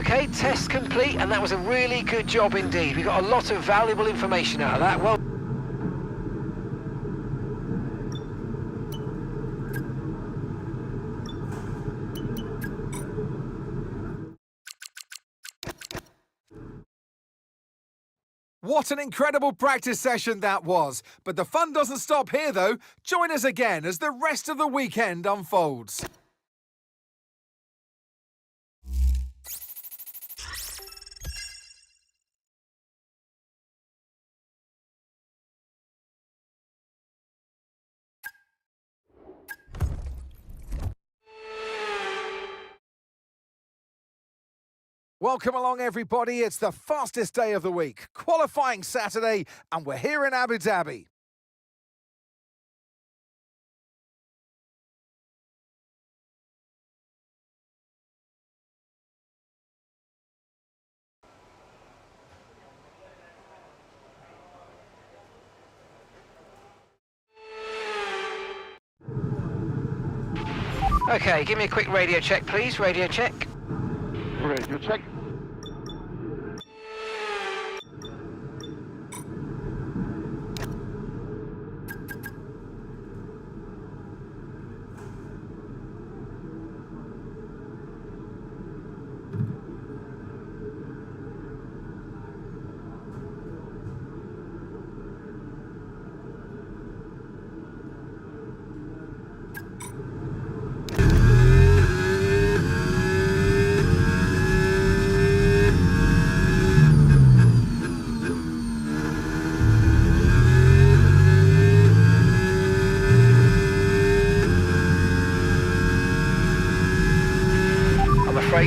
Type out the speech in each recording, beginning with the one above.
Okay, test complete, and that was a really good job indeed. We got a lot of valuable information out of that. Well. What an incredible practice session that was. But the fun doesn't stop here though. Join us again as the rest of the weekend unfolds. Welcome along everybody, it's the fastest day of the week, qualifying Saturday, and we're here in Abu Dhabi. Okay, give me a quick radio check please, radio check. Radio check.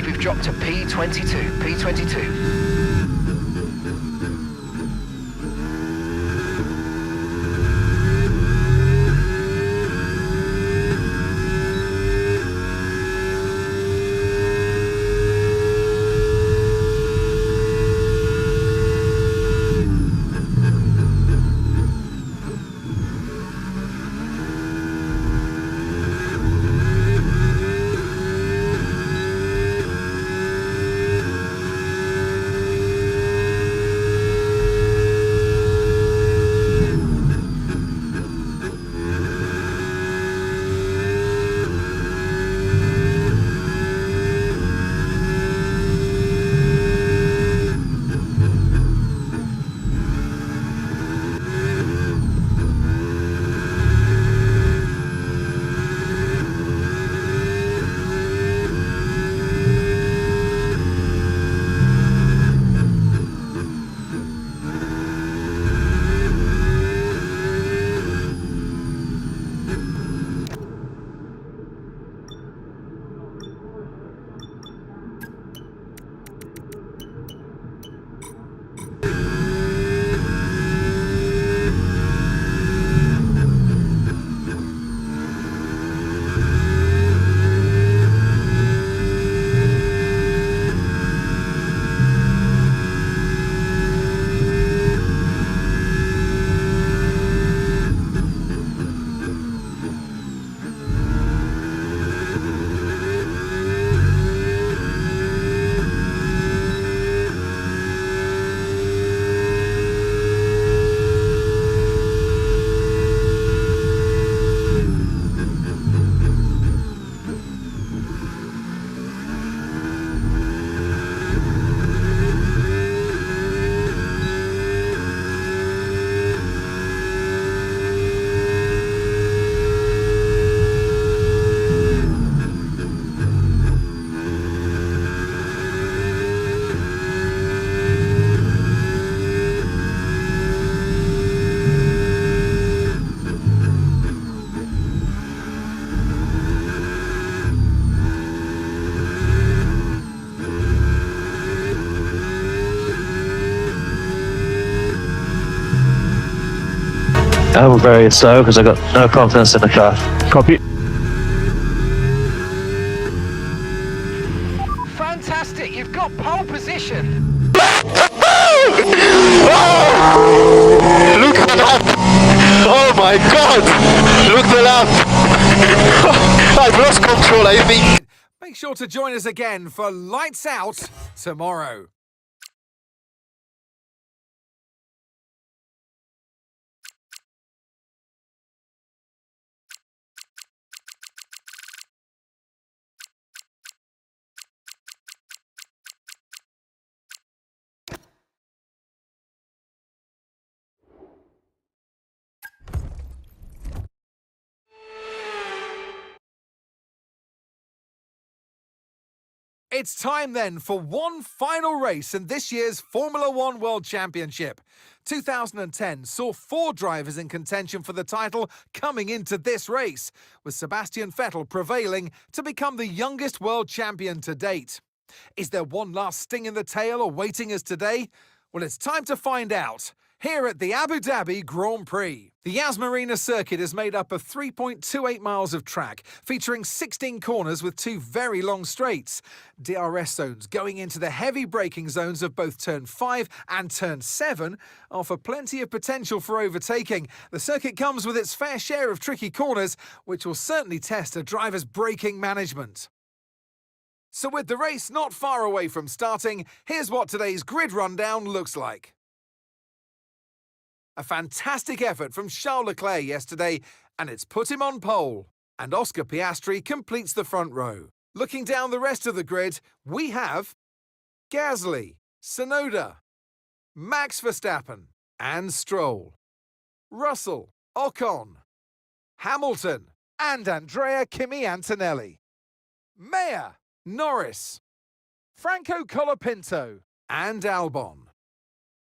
We've dropped to P22, P22. I'm very slow because I got no confidence in the car. Copy. Fantastic, you've got pole position. Look at the lap! Oh my god! Look at the lap! I've lost control, I think. Make sure to join us again for Lights Out tomorrow. It's time then for one final race in this year's Formula One World Championship. 2010 saw 4 drivers in contention for the title coming into this race, with Sebastian Vettel prevailing to become the youngest world champion to date. Is there one last sting in the tail awaiting us today? Well, it's time to find out. Here at the Abu Dhabi Grand Prix. The Yas Marina circuit is made up of 3.28 miles of track, featuring 16 corners with 2 very long straights. DRS zones going into the heavy braking zones of both Turn 5 and Turn 7 offer plenty of potential for overtaking. The circuit comes with its fair share of tricky corners, which will certainly test a driver's braking management. So with the race not far away from starting, here's what today's grid rundown looks like. A fantastic effort from Charles Leclerc yesterday, and it's put him on pole. And Oscar Piastri completes the front row. Looking down the rest of the grid, we have Gasly, Tsunoda, Max Verstappen, and Stroll, Russell, Ocon, Hamilton, and Andrea Kimi Antonelli, Mayer, Norris, Franco Colapinto, and Albon,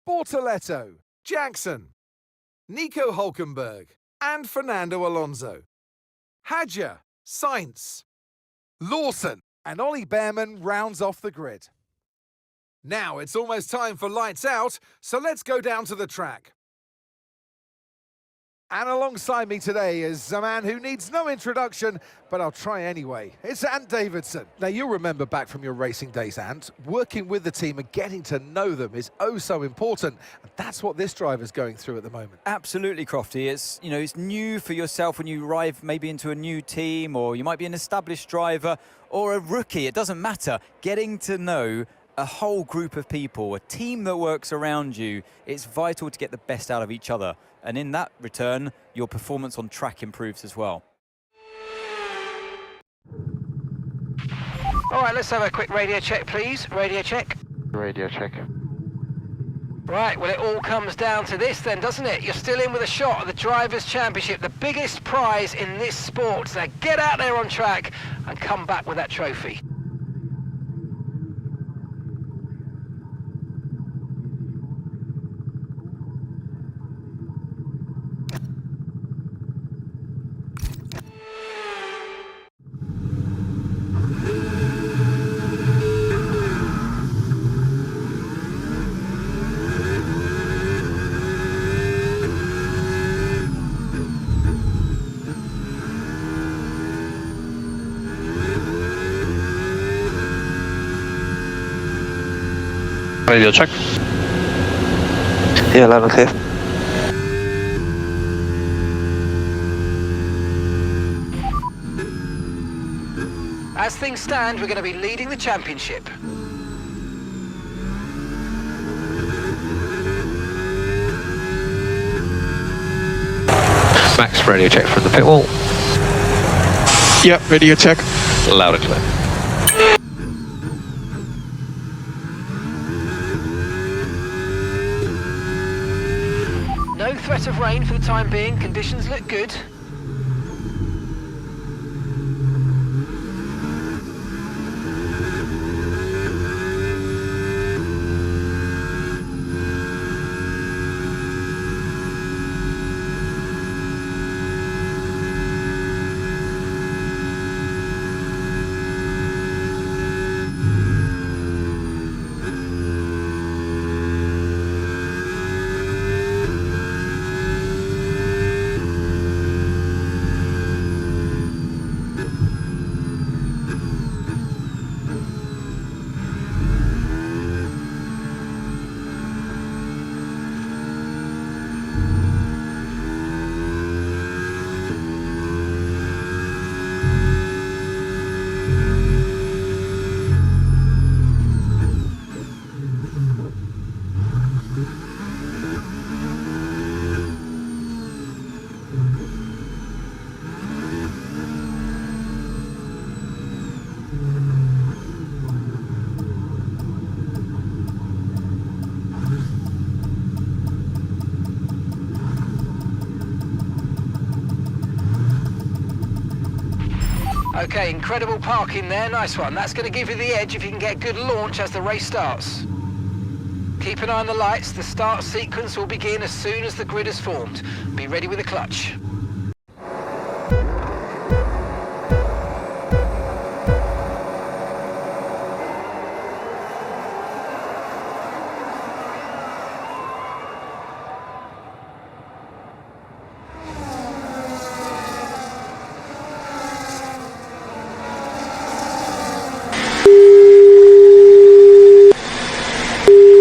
Bortoletto, Jackson, Nico Hulkenberg, and Fernando Alonso, Hadjar, Sainz, Lawson, and Ollie Behrman rounds off the grid. Now it's almost time for Lights Out, so let's go down to the track. And alongside me today is a man who needs no introduction, but I'll try anyway. It's Ant Davidson. Now, you'll remember back from your racing days, Ant, working with the team and getting to know them is oh so important. And that's what this driver's going through at the moment. Absolutely, Crofty. It's, it's new for yourself when you arrive maybe into a new team, or you might be an established driver or a rookie. It doesn't matter. Getting to know a whole group of people, a team that works around you, it's vital to get the best out of each other. And in that return, your performance on track improves as well. All right, let's have a quick radio check, please. Radio check. Radio check. Right, well, it all comes down to this then, doesn't it? You're still in with a shot at the Drivers' Championship, the biggest prize in this sport. So get out there on track and come back with that trophy. Radio check. Yeah, loud and clear. As things stand, we're going to be leading the championship. Max, radio check from the pit wall. Yep, radio check. Loud and clear. No threat of rain for the time being. Conditions look good. Okay, incredible parking there, nice one. That's going to give you the edge if you can get a good launch as the race starts. Keep an eye on the lights, the start sequence will begin as soon as the grid is formed. Be ready with the clutch.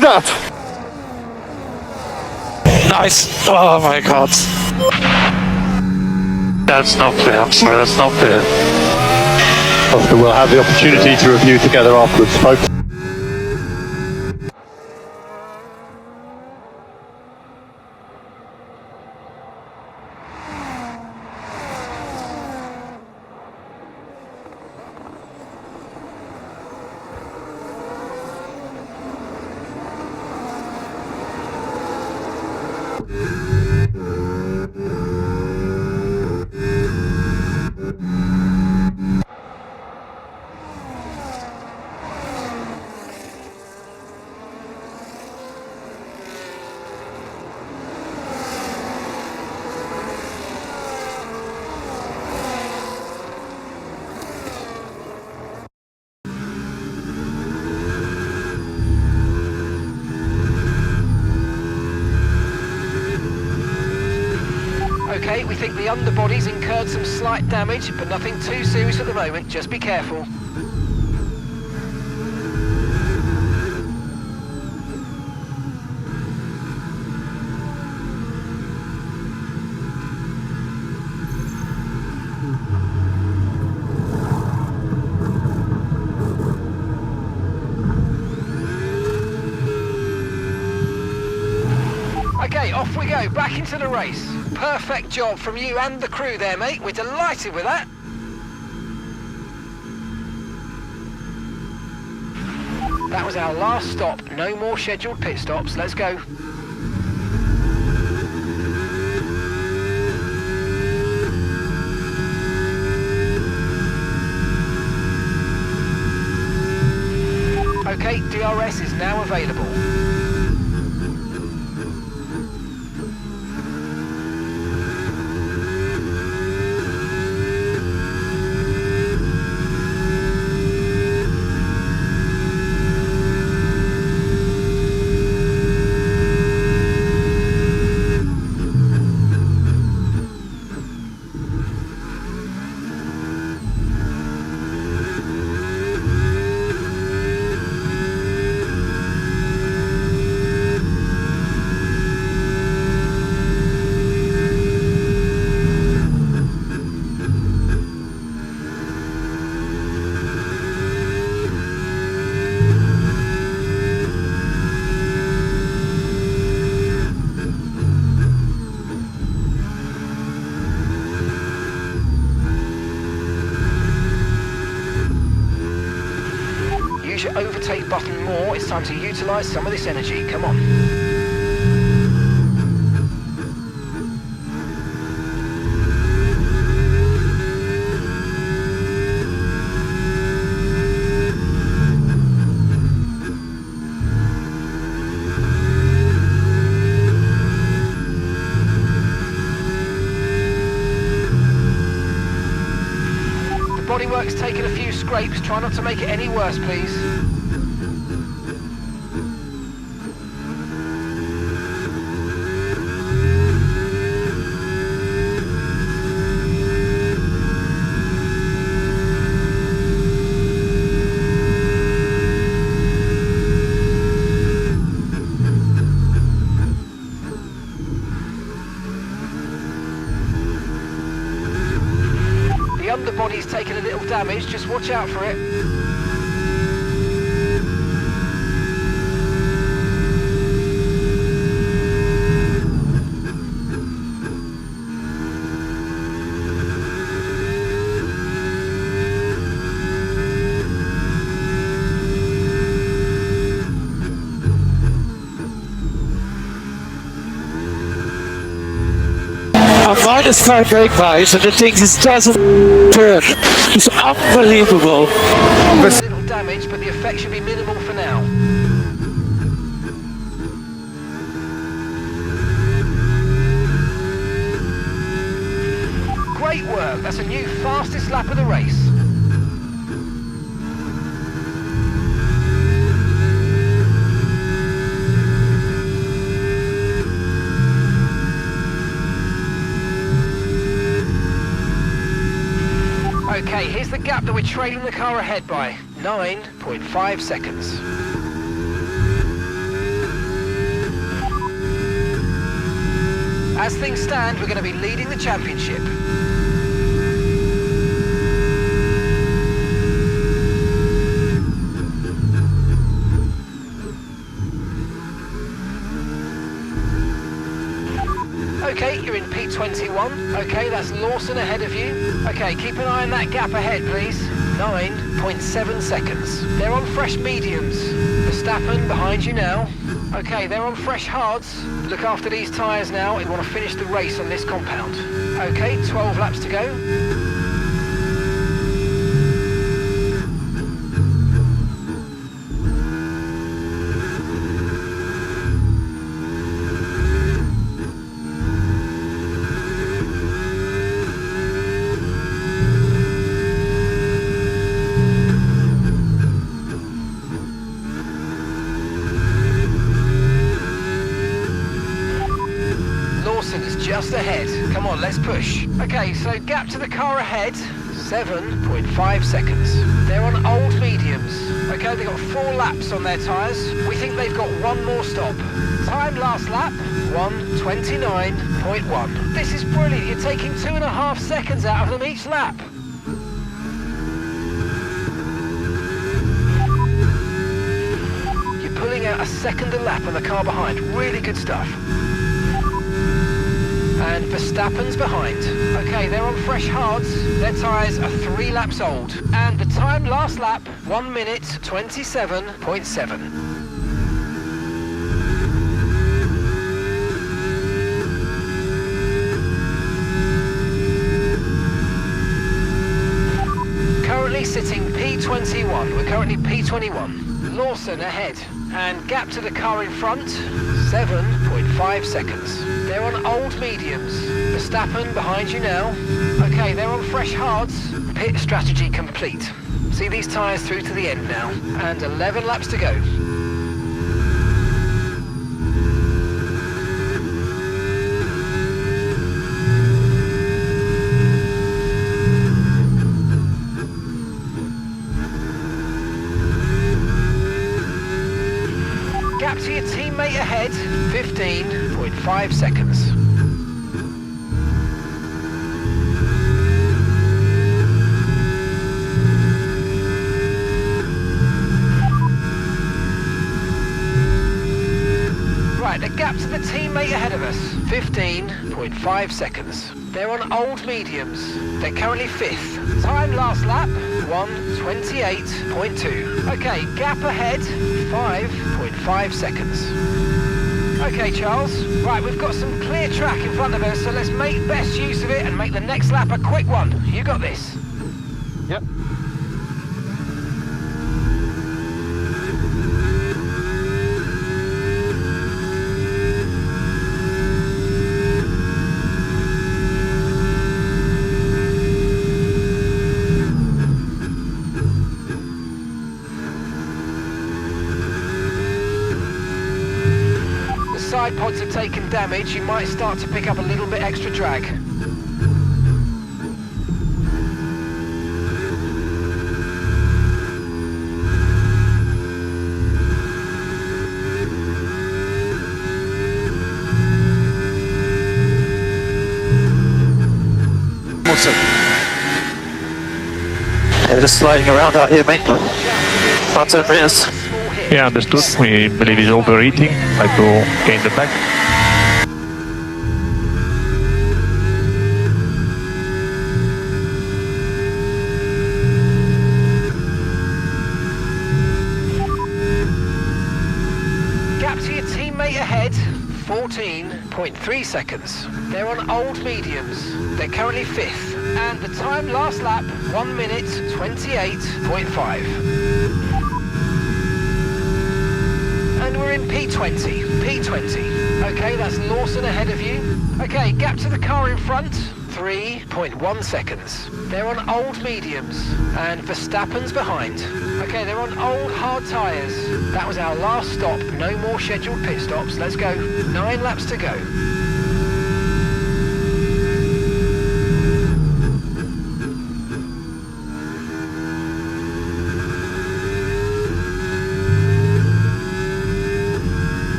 That. Nice. Oh my god. That's not fair. I'm sorry, that's not fair. We'll have the opportunity to review together afterwards, folks. Okay, we think the underbody's incurred some slight damage, but nothing too serious at the moment. Just be careful. Okay, off we go, back into the race. Perfect job from you and the crew there, mate. We're delighted with that. That was our last stop. No more scheduled pit stops. Let's go. Okay, DRS is now available. Use your overtake button more. It's time to utilise some of this energy. Come on. Bodywork's taken a few scrapes. Try not to make it any worse, please. The underbody's taken a little damage, just watch out for it. I'm -5 brake pads and the thing just doesn't turn. It's unbelievable. Little damage, but the effect should be minimal for now. Great work, that's a new fastest lap of the race. Okay, here's the gap that we're trailing the car ahead by, 9.5 seconds. As things stand, we're going to be leading the championship. Okay, you're in P21. Okay, that's Lawson ahead of you. Okay, keep an eye on that gap ahead, please. 9.7 seconds. They're on fresh mediums. Verstappen behind you now. Okay, they're on fresh hards. Look after these tyres now. We want to finish the race on this compound. Okay, 12 laps to go. Just ahead. Come on, let's push. Okay, so gap to the car ahead, 7.5 seconds. They're on old mediums. Okay, they've got 4 laps on their tyres. We think they've got one more stop. Time last lap, 1:29.1. This is brilliant. You're taking 2.5 seconds out of them each lap. You're pulling out a second a lap on the car behind. Really good stuff. And Verstappen's behind. Okay, they're on fresh hards. Their tyres are 3 laps old. And the time last lap, 1:27.7. Currently sitting P21. We're currently P21. Lawson ahead. And gap to the car in front, 7.5 seconds. They're on old mediums. Verstappen behind you now. Okay, they're on fresh hards. Pit strategy complete. See these tyres through to the end now. And 11 laps to go. Gap to your teammate ahead, 15.5 seconds. Right, the gap to the teammate ahead of us, 15.5 seconds. They're on old mediums. They're currently 5th. Time last lap, 1:28.2. Okay, gap ahead, 5.5 seconds. Okay, Charles. Right, we've got some clear track in front of us, so let's make best use of it and make the next lap a quick one. You got this. Yep. Side pods have taken damage, you might start to pick up a little bit extra drag. Yeah, just sliding around out here, mate. Front and rears. Yeah, understood. We believe he's overheating. Like to gain the back. Gap to your teammate ahead, 14.3 seconds. They're on old mediums. They're currently 5th. And the time last lap, 1 minute 28.5. And we're in P20. P20. Okay, that's Lawson ahead of you. Okay, gap to the car in front, 3.1 seconds. They're on old mediums, and Verstappen's behind. Okay, they're on old hard tyres. That was our last stop. No more scheduled pit stops. Let's go. 9 laps to go.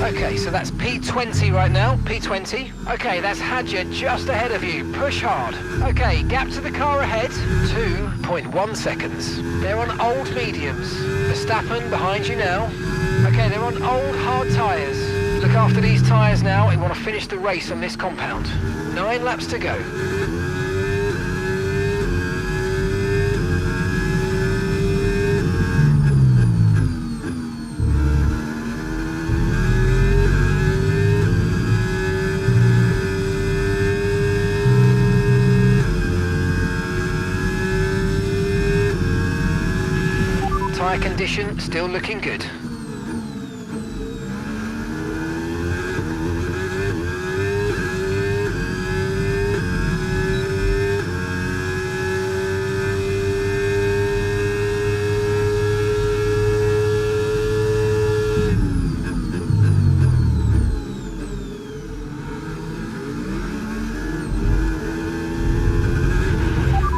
Okay, so that's P20 right now, P20. Okay, that's Hadja just ahead of you. Push hard. Okay, gap to the car ahead, 2.1 seconds. They're on old mediums. Verstappen behind you now. Okay, they're on old hard tyres. Look after these tyres now. We want to finish the race on this compound. 9 laps to go. Tyre condition still looking good.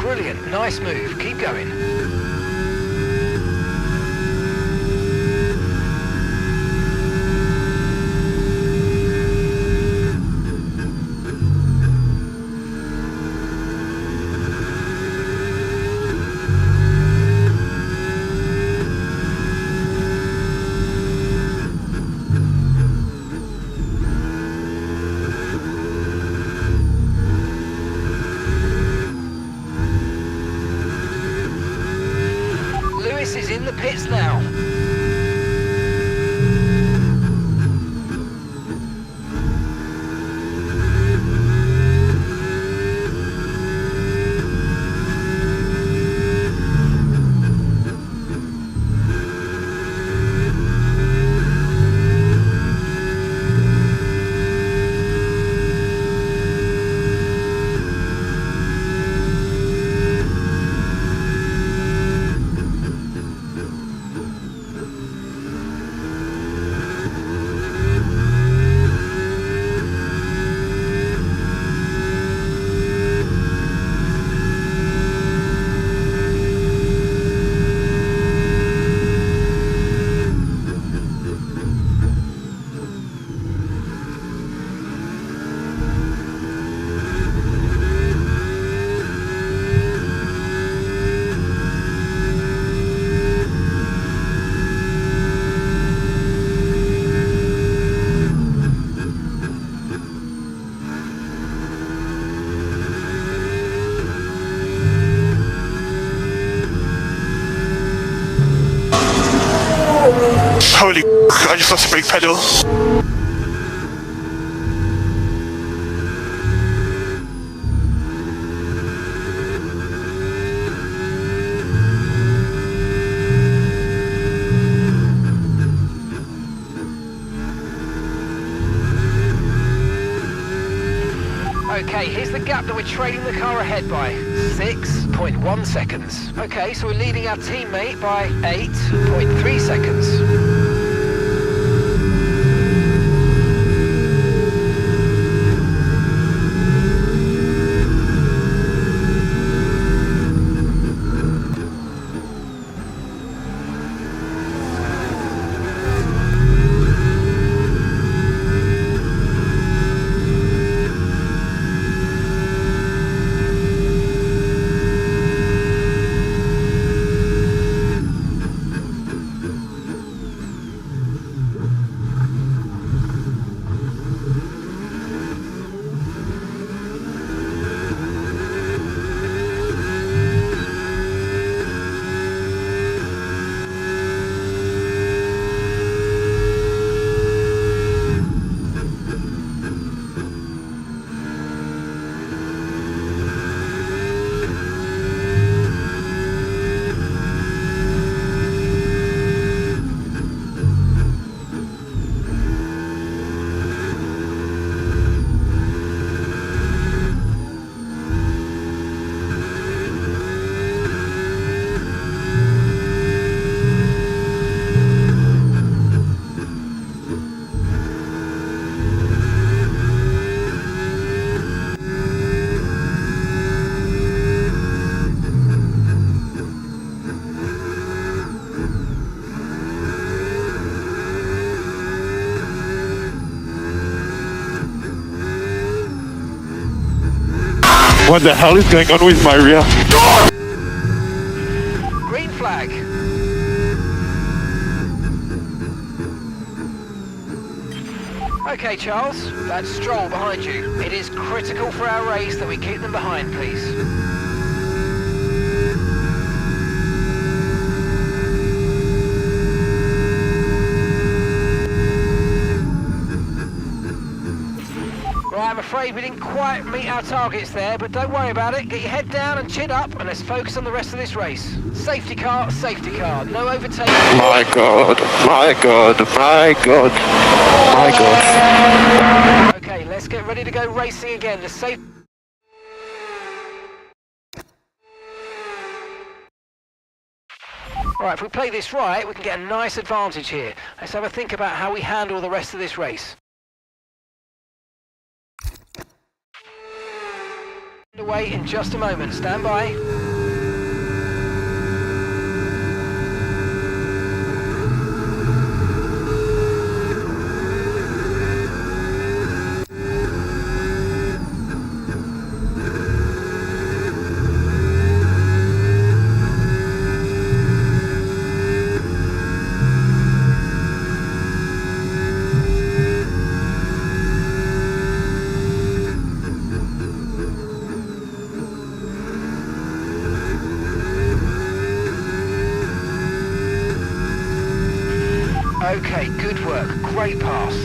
Brilliant, nice move, keep going. Is in the pits now. Holy I just lost the brake pedal. Okay, here's the gap that we're trailing the car ahead by. 6.1 seconds. Okay, so we're leading our teammate by 8.3 seconds. What the hell is going on with my rear? Green flag. Okay, Charles, that's Stroll behind you. It is critical for our race that we keep them behind, please. Right, I'm afraid we didn't quite meet our targets there, but don't worry about it. Get your head down and chin up, and let's focus on the rest of this race. Safety car, no overtaking. My God, my God, my God, my God. Okay, let's get ready to go racing again. The safe. Right, if we play this right, we can get a nice advantage here. Let's have a think about how we handle the rest of this race. Away in just a moment. Stand by. Okay, good work. Great pass.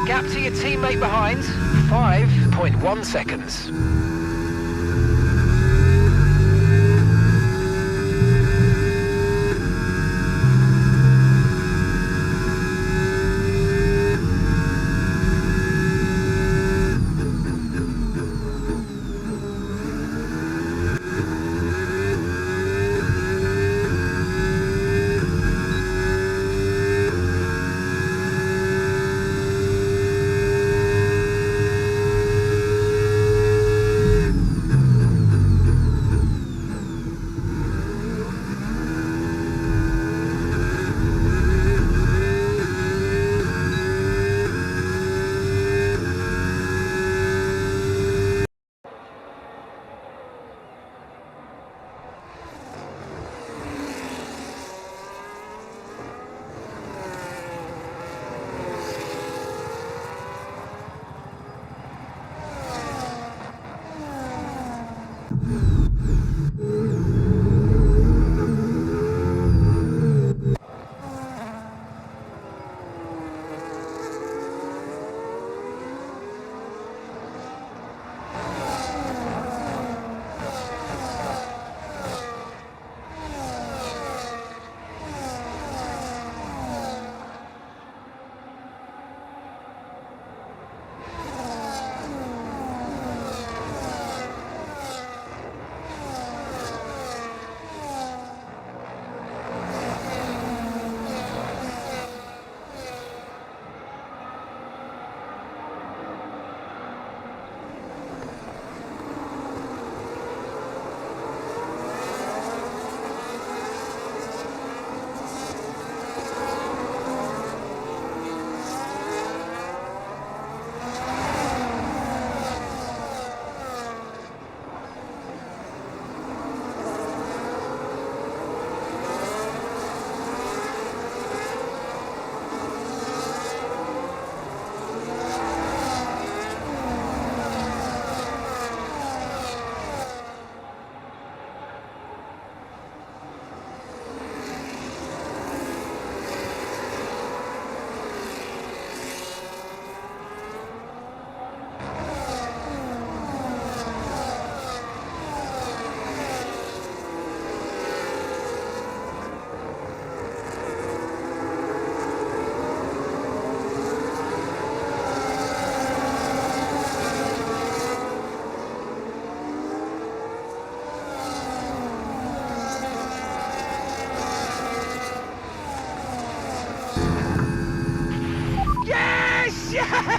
Gap to your teammate behind, 5.1 seconds.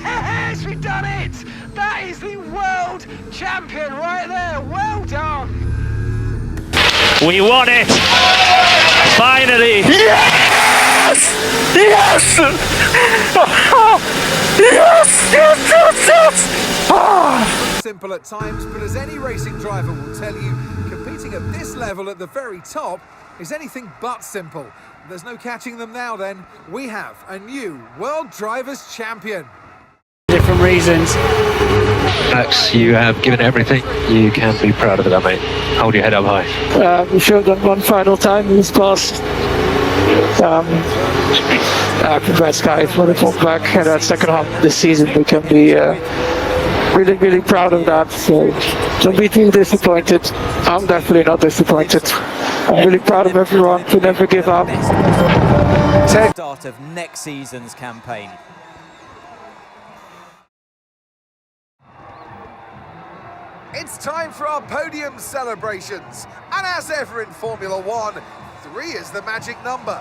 Yes, we've done it! That is the world champion right there. Well done. We won it! Finally! Yes! Yes! Yes! Yes! Yes! Yes! Ah! Simple at times, but as any racing driver will tell you, competing at this level at the very top is anything but simple. There's no catching them now then. We have a new World Drivers' Champion. Different reasons. Max, you have given everything. You can be proud of that, mate. Hold your head up high. We showed that one final time in this class. Congrats guys, wonderful back in that second half of the season. We can be really, really proud of that. So don't be too disappointed. I'm definitely not disappointed. I'm really proud of everyone to never give up. Start of next season's campaign. It's time for our podium celebrations. And as ever in Formula One, 3 is the magic number.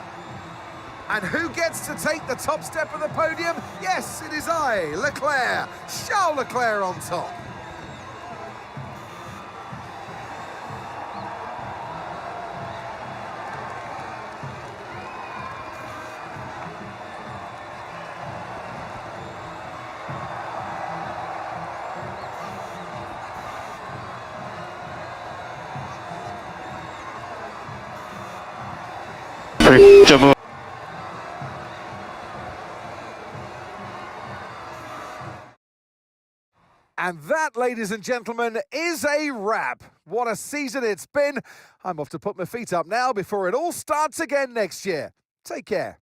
And who gets to take the top step of the podium? Yes, it is I, Leclerc. Charles Leclerc on top. And that, ladies and gentlemen, is a wrap. What a season it's been. I'm off to put my feet up now before it all starts again next year. Take care.